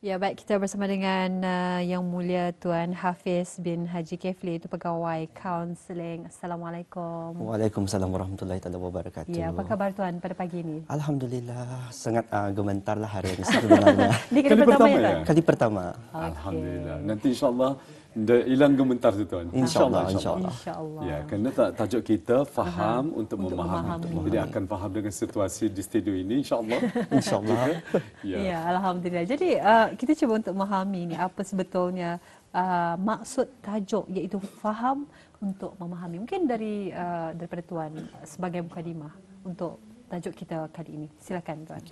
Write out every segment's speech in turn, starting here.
Ya, baik, kita bersama dengan Yang Mulia Tuan Hafiz bin Haji Kefli, itu pegawai kaunseling. Assalamualaikum. Waalaikumsalam warahmatullahi wabarakatuh. Ya, apa kabar Tuan pada pagi ini? Alhamdulillah, sangat gementarlah hari ini sebenarnya. Ini kali pertama ya, Tuan? Kali pertama. Okay. Alhamdulillah. Nanti insyaAllah dah hilang gementar tu Tuan. InsyaAllah. InsyaAllah. Ya, kerana tajuk kita faham untuk memahami. Jadi akan faham dengan situasi di studio ini insyaAllah. InsyaAllah. Ya, Alhamdulillah. Jadi kita cuba untuk memahami ni apa sebetulnya maksud tajuk, iaitu faham untuk memahami. Mungkin daripada Tuan sebagai mukadimah untuk tajuk kita kali ini. Silakan Tuan.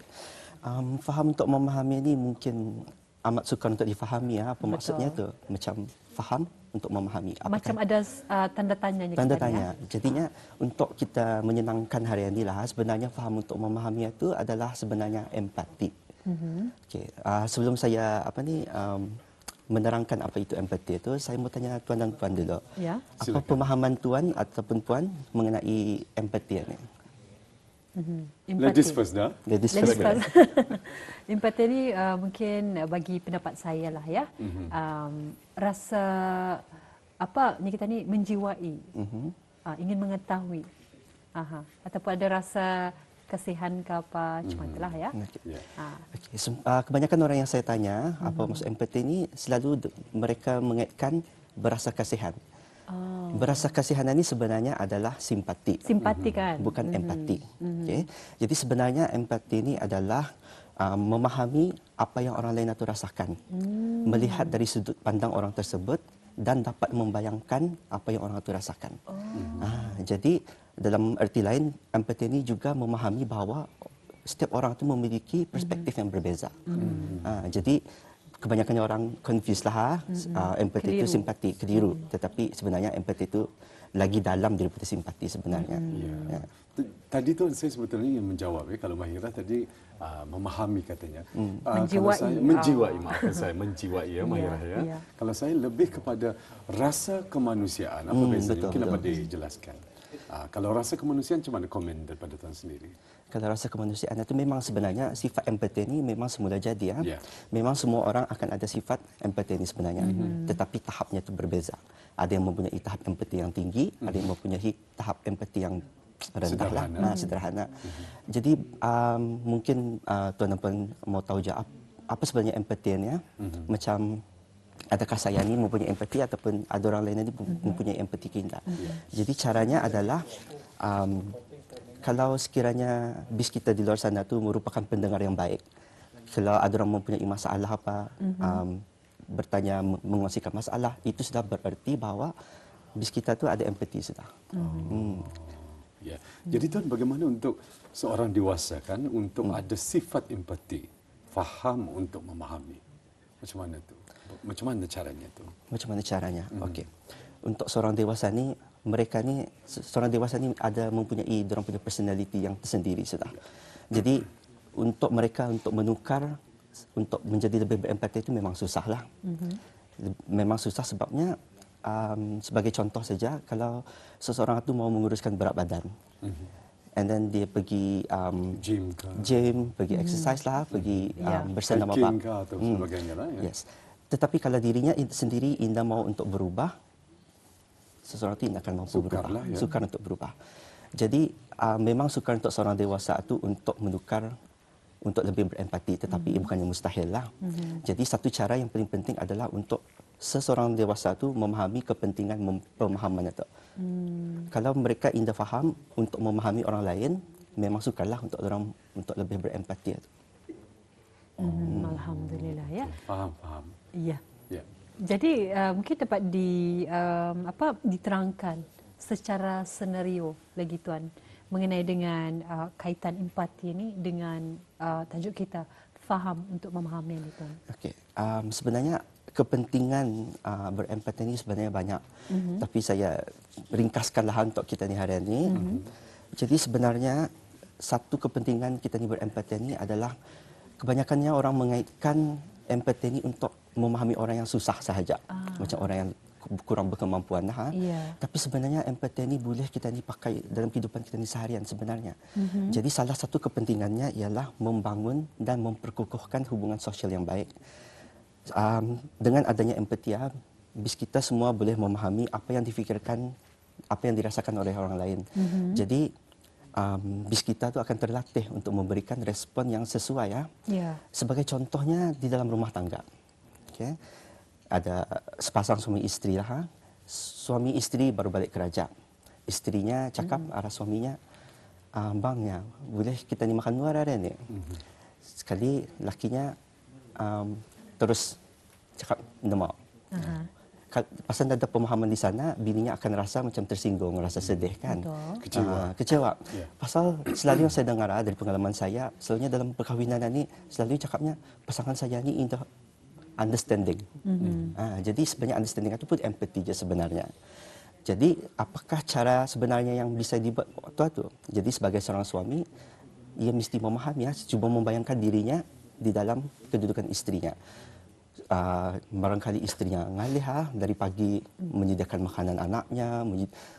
Faham untuk memahami ini mungkin amat sukar untuk difahami ya. Apa maksudnya tu? Macam faham untuk memahami. Apakah macam ada tanda tanyanya. Tanda tanya. Jadinya untuk kita menyenangkan hari ini lah, sebenarnya faham untuk memahami itu adalah sebenarnya empati. Okay. Sebelum saya menerangkan apa itu empati itu, saya mau tanya Tuan dan Puan dulu. Ya. Apa pemahaman Tuan ataupun Puan mengenai empati ini? Ladies first dah. Ladies first. Empati ni mungkin bagi pendapat saya lah ya. Rasa apa ni kita ni menjiwai, ingin mengetahui, ataupun ada rasa kasihan ke apa macam itulah ya. Okay. Kebanyakan orang yang saya tanya apa maksud empati ni, selalu mereka mengaitkan berasa kasihan. Berasa kasihan ini sebenarnya adalah simpati. Simpati kan? Bukan empati. Okay. Jadi sebenarnya empati ini adalah memahami apa yang orang lain itu rasakan. Melihat dari sudut pandang orang tersebut dan dapat membayangkan apa yang orang itu rasakan. Jadi dalam erti lain, empati ini juga memahami bahawa setiap orang itu memiliki perspektif yang berbeza. Jadi kebanyakan orang confuse lah, empati itu simpati, keliru. Tetapi sebenarnya empati itu lagi dalam daripada simpati sebenarnya. Ya. Tadi tu saya sebetulnya ingin menjawab kalau Mahira tadi memahami katanya. Menjiwai. Maafkan saya, menjiwai ya Mahira ya. Kalau saya lebih kepada rasa kemanusiaan, apa bezanya? Mungkin dapat dijelaskan. Kalau rasa kemanusiaan, macam mana komen daripada Tuan sendiri? Kalau rasa kemanusiaan itu memang sebenarnya sifat empati ini memang semula jadi ya. Memang semua orang akan ada sifat empati ini sebenarnya. Tetapi tahapnya itu berbeza. Ada yang mempunyai tahap empati yang tinggi, ada yang mempunyai tahap empati yang rendah, sederhana. Jadi mungkin Tuan dan Puan mau tahu je apa sebenarnya empati ini ya. Macam adakah saya ni mempunyai empati ataupun ada orang lain ini mempunyai empati ke tidak. Jadi caranya adalah kalau sekiranya bis kita di luar sana tu merupakan pendengar yang baik. Kalau ada orang mempunyai masalah apa, bertanya, mengongsikan masalah, itu sudah bererti bahawa bis kita tu ada empati sudah. Ya. Jadi Tuan, bagaimana untuk seorang dewasa kan untuk ada sifat empati, faham untuk memahami? Macam mana tu? Macam mana caranya tu? Macam mana caranya? Okey. Untuk seorang dewasa ni, seorang dewasa ni ada mempunyai dorang punya personality yang tersendiri sudah. Jadi untuk mereka untuk menukar, untuk menjadi lebih berempati itu memang susahlah. Memang susah sebabnya sebagai contoh saja, kalau seseorang itu mau menguruskan berat badan, and then dia pergi gym, pergi exercise lah, pergi bersenam apa, atau sebagainya lah. Yes. Tetapi kalau dirinya sendiri indah mau untuk berubah, seseorang itu tidak akan mampu berubah. Sukar untuk berubah. Jadi memang sukar untuk seorang dewasa itu untuk menukar, untuk lebih berempati, tetapi bukannya mustahil lah. Jadi satu cara yang paling penting adalah untuk seseorang dewasa itu memahami kepentingan pemahaman itu. Kalau mereka indah faham untuk memahami orang lain, memang sukarlah untuk orang untuk lebih berempati itu. Alhamdulillah ya. Faham. Ya. Ya. Jadi mungkin dapat diterangkan secara senario lagi Tuan mengenai dengan kaitan empati ini dengan tajuk kita faham untuk memahami ini Tuan. Okey. Sebenarnya kepentingan berempati ini sebenarnya banyak. Tapi saya ringkaskanlah untuk kita ni hari ini. Jadi sebenarnya satu kepentingan kita ni berempati ini adalah kebanyakannya orang mengaitkan empati ini untuk memahami orang yang susah sahaja. Macam orang yang kurang berkemampuan. Tapi sebenarnya empati ini boleh kita ni pakai dalam kehidupan kita ni seharian sebenarnya. Jadi salah satu kepentingannya ialah membangun dan memperkukuhkan hubungan sosial yang baik. Dengan adanya empati, bis kita semua boleh memahami apa yang difikirkan, apa yang dirasakan oleh orang lain. Jadi bis kita tu akan terlatih untuk memberikan respon yang sesuai. Ya. Sebagai contohnya di dalam rumah tangga. Okay. Ada sepasang suami isteri lah. Suami isteri baru balik kerja. Isterinya cakap arah suaminya, bangnya, boleh kita ni makan luar hari ni? Sekali lakinya terus cakap tidak mau. Pasal ada pemahaman di sana, bininya akan rasa macam tersinggung, rasa sedih kan. Kecewa. Yeah. Pasal selalu yang saya dengar dari pengalaman saya, selalunya dalam perkahwinan ni selalu cakapnya pasangan saya ni in the understanding. Jadi sebenarnya understanding itu pun empathy je sebenarnya. Jadi apakah cara sebenarnya yang bisa dibuat waktu itu? Jadi sebagai seorang suami, ia mesti memahami, cuba membayangkan dirinya di dalam kedudukan istrinya. Barangkali istrinya ngalih dari pagi menyediakan makanan anaknya,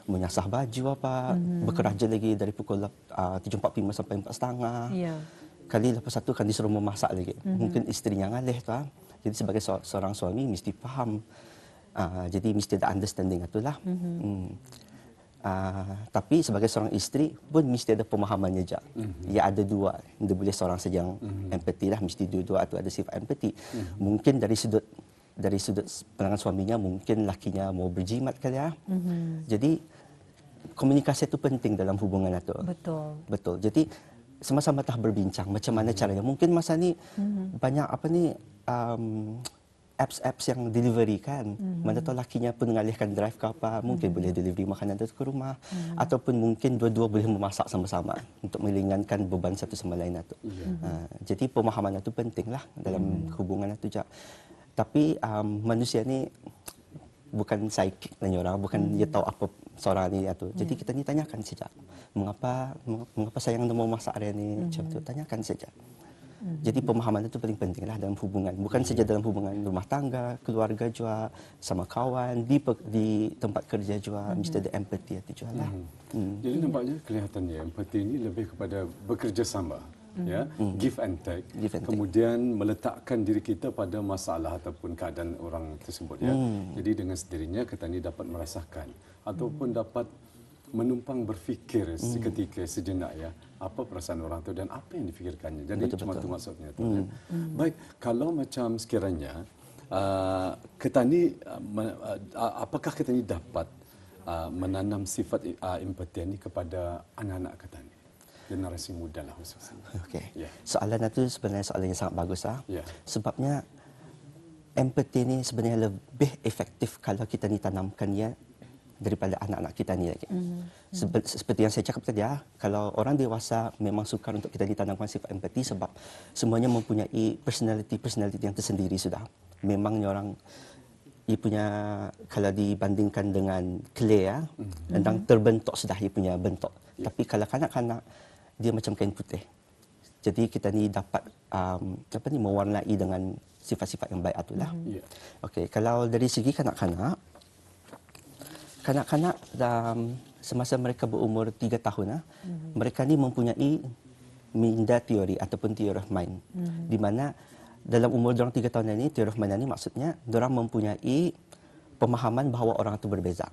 menyasah baju apa, bekerja lagi dari pukul 7.45 sampai 4.30. Ya. Kali lepas satu kan disuruh memasak lagi. Mungkin istrinya ngalih tu. Jadi sebagai seorang suami mesti faham. Jadi mesti ada understanding itulah. Tapi sebagai seorang isteri pun mesti ada pemahamannya je. Ya ada dua, tidak boleh seorang saja yang empati lah, mesti dua-dua itu ada sifat empati. Mungkin dari sudut pandangan suaminya, mungkin lakinya mau berjimat kali ya. Jadi komunikasi itu penting dalam hubungan itu. Betul. Jadi sama-sama berbincang macam mana caranya. Mungkin masa ni banyak apps yang delivery kan. Mana tahu lakinya pun mengalihkan drive ke apa, mungkin boleh delivery makanan itu ke rumah. Ataupun mungkin dua-dua boleh memasak sama-sama untuk meringankan beban satu sama lain itu. Jadi pemahaman itu penting lah dalam hubungan itu. Tapi manusia ni bukan psychic nanya orang, bukan dia tahu apa seorang ni itu. Jadi kita ni tanyakan saja. Mengapa sayang mau masak hari ni? Macam tu, tanyakan saja. Jadi pemahaman itu paling penting lah dalam hubungan. Bukan saja dalam hubungan rumah tangga, keluarga juga, sama kawan, di tempat kerja juga, mesti ada empati itu juga lah. Jadi nampaknya kelihatannya empati ini lebih kepada bekerja sama. Ya, give and take. Kemudian meletakkan diri kita pada masalah ataupun keadaan orang tersebut. Ya. Jadi dengan sendirinya kita ni dapat merasakan ataupun dapat menumpang berfikir seketika, sejenak ya, apa perasaan orang tu dan apa yang difikirkannya. Jadi cuma itu maksudnya. Baik, kalau macam sekiranya kita ni, apakah kita ni dapat menanam sifat empati ini kepada anak-anak kita ni? Generasi muda lah khususnya. Okey. Soalan itu sebenarnya soalan yang sangat bagus. Sebabnya empati ini sebenarnya lebih efektif kalau kita ni tanamkannya daripada anak-anak kita ni lagi. Seperti yang saya cakap tadi, kalau orang dewasa memang sukar untuk kita ditanamkan sifat empati sebab semuanya mempunyai personality yang tersendiri sudah. Memangnya orang ia punya, kalau dibandingkan dengan clay tentang terbentuk sudah ia punya bentuk. Tapi kalau kanak-kanak dia macam kain putih. Jadi kita ni dapat mewarnai dengan sifat-sifat yang baik itulah. Okey, kalau dari segi kanak-kanak semasa mereka berumur 3 tahun, mereka ni mempunyai minda teori ataupun theory of mind. Di mana dalam umur diorang 3 tahun ini, theory of mind ini maksudnya diorang mempunyai pemahaman bahawa orang itu berbeza.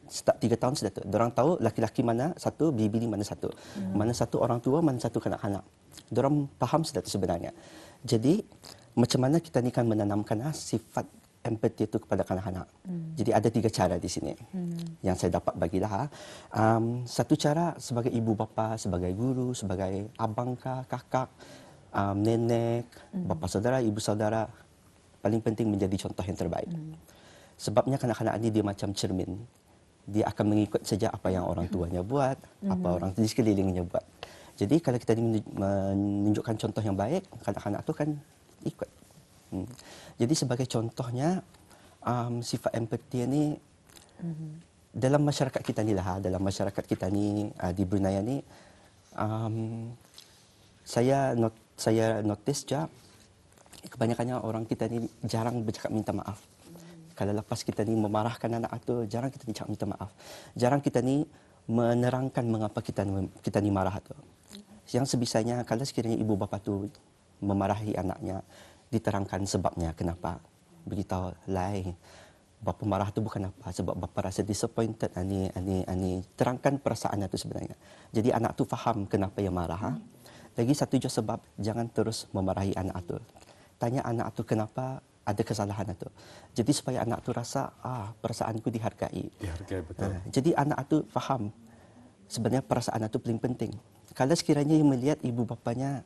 Start 3 tahun sudah tu. Diorang tahu laki-laki mana satu, bini mana satu. Mana satu orang tua, mana satu kanak-kanak. Diorang faham sudah tu sebenarnya. Jadi macam mana kita ni kan menanamkan sifat empati itu kepada kanak-kanak. Jadi ada 3 cara di sini yang saya dapat bagilah. Satu cara sebagai ibu bapa, sebagai guru, sebagai abang kakak, nenek, bapa saudara, ibu saudara, paling penting menjadi contoh yang terbaik. Sebabnya kanak-kanak ini dia macam cermin. Dia akan mengikut saja apa yang orang tuanya buat, apa orang di sekelilingnya buat. Jadi kalau kita menunjukkan contoh yang baik, kanak-kanak itu kan ikut. Jadi sebagai contohnya sifat empati ini dalam masyarakat kita ni dalam masyarakat kita ni di Brunei ni saya notice je kebanyakannya orang kita ni jarang bercakap minta maaf. Kalau lepas kita ni memarahkan anak itu, jarang kita ni cakap minta maaf. Jarang kita ni menerangkan mengapa kita ni marah tu. Yang sebisanya kalau sekiranya ibu bapa tu memarahi anaknya, diterangkan sebabnya kenapa. Beritahu lain. Bapa marah tu bukan apa, sebab bapa rasa disappointed, ani. Terangkan perasaan itu sebenarnya. Jadi anak tu faham kenapa ia marah. Lagi satu juga sebab, jangan terus memarahi anak tu. Tanya anak tu kenapa ada kesalahan itu. Jadi supaya anak tu rasa, perasaanku dihargai. Dihargai, betul. Jadi anak tu faham sebenarnya perasaan itu paling penting. Kalau sekiranya ia melihat ibu bapanya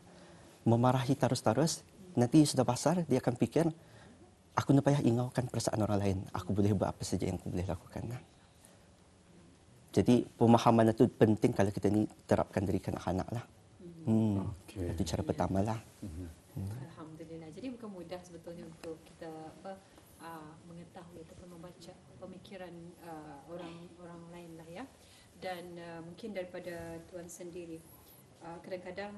memarahi terus-terus, nanti sudah besar dia akan fikir, aku nak payah ingaukan perasaan orang lain. Aku boleh buat apa saja yang aku boleh lakukan. Jadi pemahaman itu penting kalau kita ni terapkan dari kanak-kanak lah. Okey. Itu cara pertama lah. Alhamdulillah. Jadi bukan mudah sebetulnya untuk kita mengetahui ataupun membaca pemikiran orang lain lah ya. Dan mungkin daripada Tuan sendiri, kadang-kadang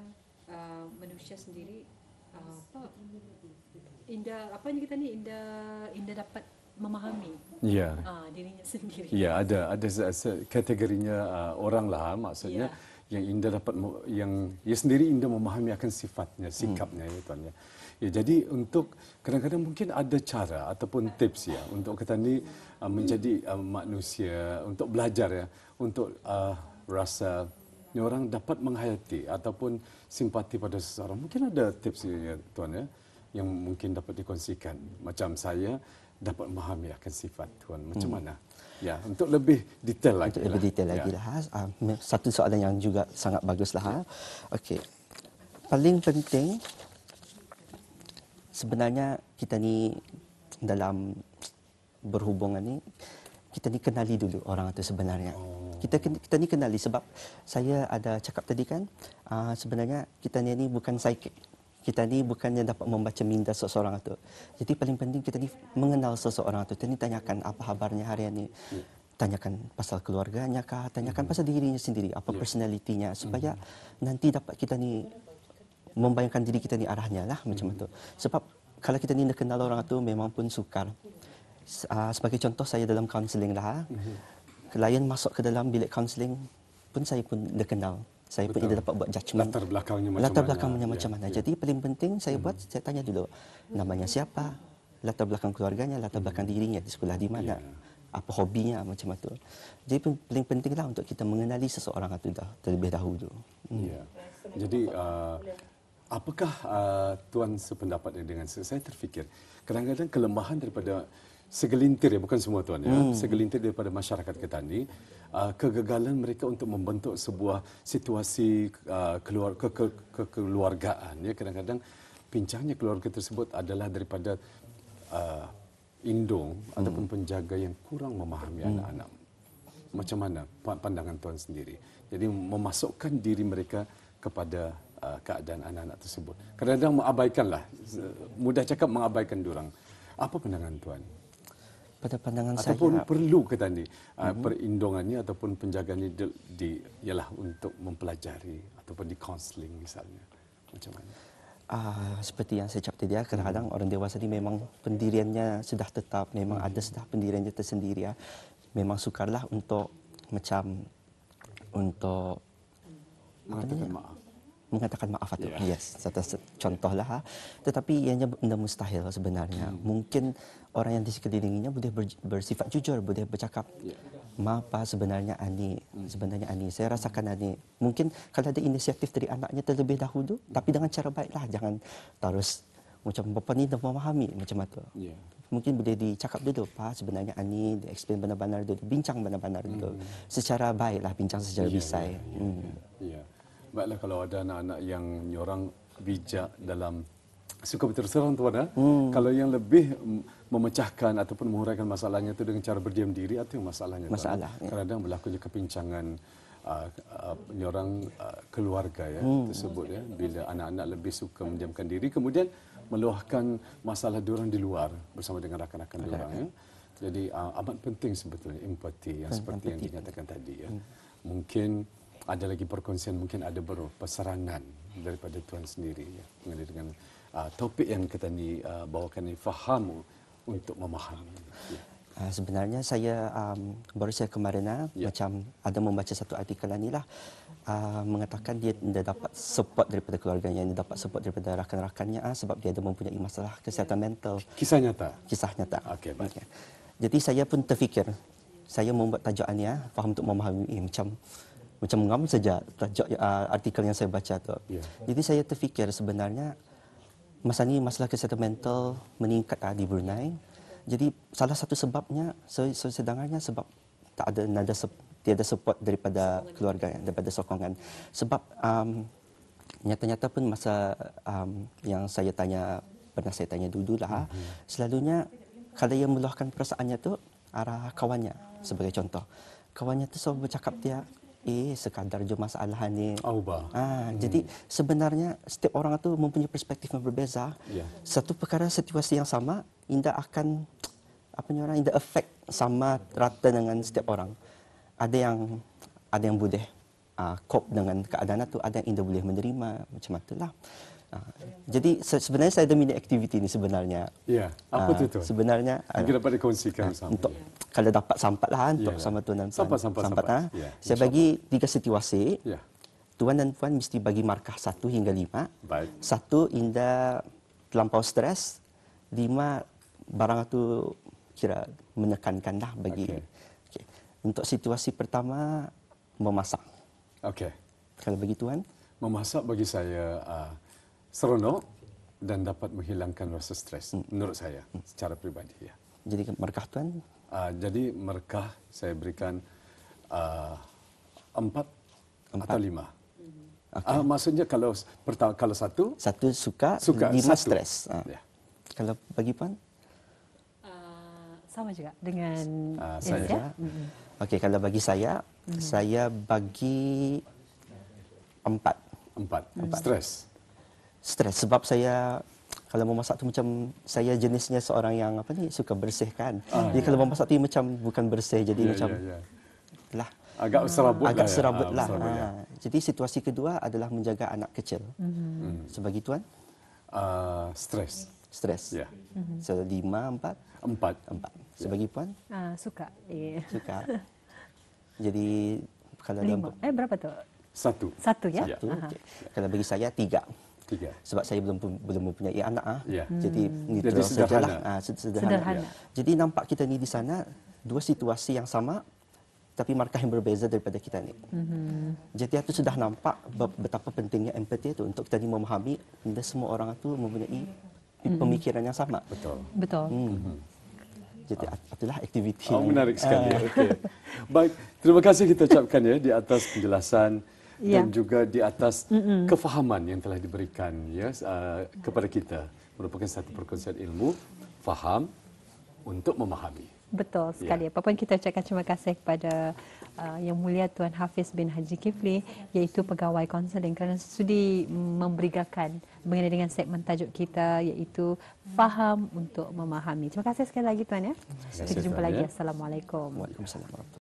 manusia sendiri indah dapat memahami Ya. dirinya sendiri. Ya, ada kategorinya orang lah, maksudnya yang indah dapat yang ia sendiri indah memahami akan sifatnya, sikapnya ya tuan ya. Ya, jadi untuk kadang-kadang mungkin ada cara ataupun tips ya untuk kita ni menjadi manusia, untuk belajar ya, untuk rasa ni orang dapat menghayati ataupun simpati pada seseorang. Mungkin ada tips ya tuan ya yang mungkin dapat dikongsikan. Macam saya dapat memahami akan sifat tuan. Macam mana? Ya, untuk lebih detail lagi. Untuk lebih detail lagi lah. Satu soalan yang juga sangat bagus lah. Okey. Paling penting sebenarnya kita ni dalam berhubungan ni, kita ni kenali dulu orang itu sebenarnya. Kita ni kenali sebab saya ada cakap tadi kan, sebenarnya kita ni bukan psychic. Kita ni bukannya dapat membaca minda seseorang itu. Jadi paling penting kita ni mengenal seseorang itu. Kita ni tanyakan apa kabarnya hari ini. Tanyakan pasal keluarganya kah, tanyakan pasal dirinya sendiri, apa personalitinya, supaya nanti dapat kita ni membayangkan diri kita ni arahnya lah macam itu. Sebab kalau kita ni nak kenal orang itu memang pun sukar. Sebagai contoh saya dalam kaunseling lah. Klien masuk ke dalam bilik kaunseling pun saya pun dah kenal. Saya pun tidak dapat buat judgement. Latar belakangnya macam mana. Jadi paling penting saya buat, saya tanya dulu namanya siapa, latar belakang keluarganya, latar belakang dirinya, di sekolah di mana, apa hobinya macam itu. Jadi paling pentinglah untuk kita mengenali seseorang itu terlebih dahulu. Ya. Jadi apakah tuan sependapat dengan saya terfikir kadang-kadang kelemahan daripada segelintir ya, bukan semua tuan ya, segelintir daripada masyarakat kita ni, kegagalan mereka untuk membentuk sebuah situasi kekeluargaan ya, kadang-kadang pincangnya keluarga tersebut adalah daripada indung ataupun penjaga yang kurang memahami anak-anak. Macam mana pandangan tuan sendiri? Jadi memasukkan diri mereka kepada keadaan anak-anak tersebut. Kadang-kadang mengabaikanlah, mudah cakap mengabaikan diorang. Apa pandangan tuan? Pada pandangan ataupun saya, perlu kita ni perindungannya ataupun penjagaannya ialah untuk mempelajari ataupun di counselling misalnya. Macam mana? Seperti yang saya cakap tadi, kadang-kadang orang dewasa ni memang pendiriannya sudah tetap, memang ada sudah pendiriannya tersendiri ya. Memang sukarlah untuk mengatakan maaf. Mengatakan maaf itu. Yes, satu contohlah. Tetapi ianya benda mustahil sebenarnya. Mungkin orang yang di sekelilinginya boleh bersifat jujur, boleh bercakap, maaf Pak, sebenarnya Ani. Saya rasakan Ani. Mungkin kalau ada inisiatif dari anaknya terlebih dahulu, tapi dengan cara baiklah. Jangan terus macam bapa ni dah memahami macam itu. Mungkin boleh dicakap dulu, Pak, sebenarnya Ani, dia explain benar-benar dulu, bincang benar-benar dulu. Secara baiklah, bincang secara bisai. Baiklah, kalau ada anak-anak yang nyorang bijak dalam suka berterus terang tuan, kalau yang lebih memecahkan ataupun menguraikan masalahnya itu dengan cara berdiam diri, itu yang masalahnya. Kadang-kadang berlakunya kepincangan nyorang keluarga ya tersebut ya, bila anak-anak lebih suka mendiamkan diri, kemudian meluahkan masalah diorang di luar bersama dengan rakan-rakan diorang ya. Jadi amat penting sebetulnya empati yang seperti yang dinyatakan tadi ya. Mungkin ada lagi perkongsian, mungkin ada persaranan daripada tuan sendiri ya, mengenai dengan topik yang kita ni bawakan ni, faham untuk memahami. Sebenarnya saya baru saya kemarin Ya. macam ada membaca satu artikel ni lah, mengatakan dia dapat support daripada keluarganya, dia dapat support daripada rakan-rakannya sebab dia ada mempunyai masalah kesihatan mental. Kisah nyata. Kisah nyata. Okey, baik. Okey. Jadi saya pun terfikir, saya membuat tajuk ni faham untuk memahami, macam ngam saja tajuk artikel yang saya baca tu. Ya. Jadi saya terfikir sebenarnya masa ni masalah kesihatan mental meningkat di Brunei. Jadi salah satu sebabnya saya sedengarnya sebab tak ada tiada support daripada keluarga, daripada sokongan. Sebab nyata-nyata pun masa yang pernah saya tanya dulu lah, selalunya kalau ia meluahkan perasaannya tu arah kawannya sebagai contoh. Kawannya tu selalu bercakap dia, sekadar je masalah ni. Jadi sebenarnya setiap orang tu mempunyai perspektif yang berbeza. Ya. Satu perkara situasi yang sama indah akan indah efek sama rata dengan setiap orang. Ada yang boleh cope dengan keadaan itu, ada yang indah boleh menerima macam itulah. Jadi sebenarnya saya ada minat aktiviti ni sebenarnya. Ya, apa tu? Sebenarnya Mungkin dapat dikongsikan bersama. untuk kalau dapat sampat lah untuk sama tuan dan puan. Sampat. Ya, Saya bagi 3 situasi. Ya. Tuan dan puan mesti bagi markah 1 hingga 5. Baik. 1 indah terlampau stres, 5 barang itu kira menekankan dah bagi. Okay. Untuk situasi pertama memasak. Okey. Kalau bagi tuan, Memasak bagi saya seronok dan dapat menghilangkan rasa stres menurut saya secara peribadi. Ya. jadi markah tuan Jadi markah saya berikan 4 atau 5. Maksudnya kalau satu 1 suka, 5 satu. stres. Ya. Kalau bagi puan? Sama juga dengan saya. Okey, kalau bagi saya bagi 4. 4. Stres. Sebab saya kalau memasak tu macam saya jenisnya seorang yang suka bersih kan. Jadi kalau memasak tu macam bukan bersih, jadi macam lah agak serabut lah. ya. Jadi situasi kedua adalah menjaga anak kecil. Sebagi tuan? Stres. Stres. Ya. So 5, 4. 4. Sebagi puan? suka. Suka. Jadi kalau dalam 5. Berapa tu? 1. 1 ya? satu, okey. Kalau bagi saya 3. 3. Sebab saya belum mempunyai anak Ya. Jadi Jadi sajalah. Sederhana. Ya. Jadi nampak kita ni di sana 2 situasi yang sama tapi markah yang berbeza daripada kita ni. Jadi itu sudah nampak betapa pentingnya empati itu untuk kita ni memahami tidak semua orang itu mempunyai pemikiran yang sama. Betul. Jadi itulah aktiviti. Menarik sekali. Okey. Baik, terima kasih kita ucapkan ya di atas penjelasan dan juga di atas kefahaman yang telah diberikan ya kepada kita. Merupakan satu perkongsian ilmu, faham untuk memahami. Betul sekali. Apa pun kita ucapkan terima kasih kepada Yang Mulia Tuan Hafiz bin Haji Kifli, iaitu pegawai kaunseling, kerana sudi memberikan mengenai dengan segmen tajuk kita iaitu faham untuk memahami. Terima kasih sekali lagi Tuan ya. Kita jumpa lagi. Assalamualaikum. Waalaikumsalam.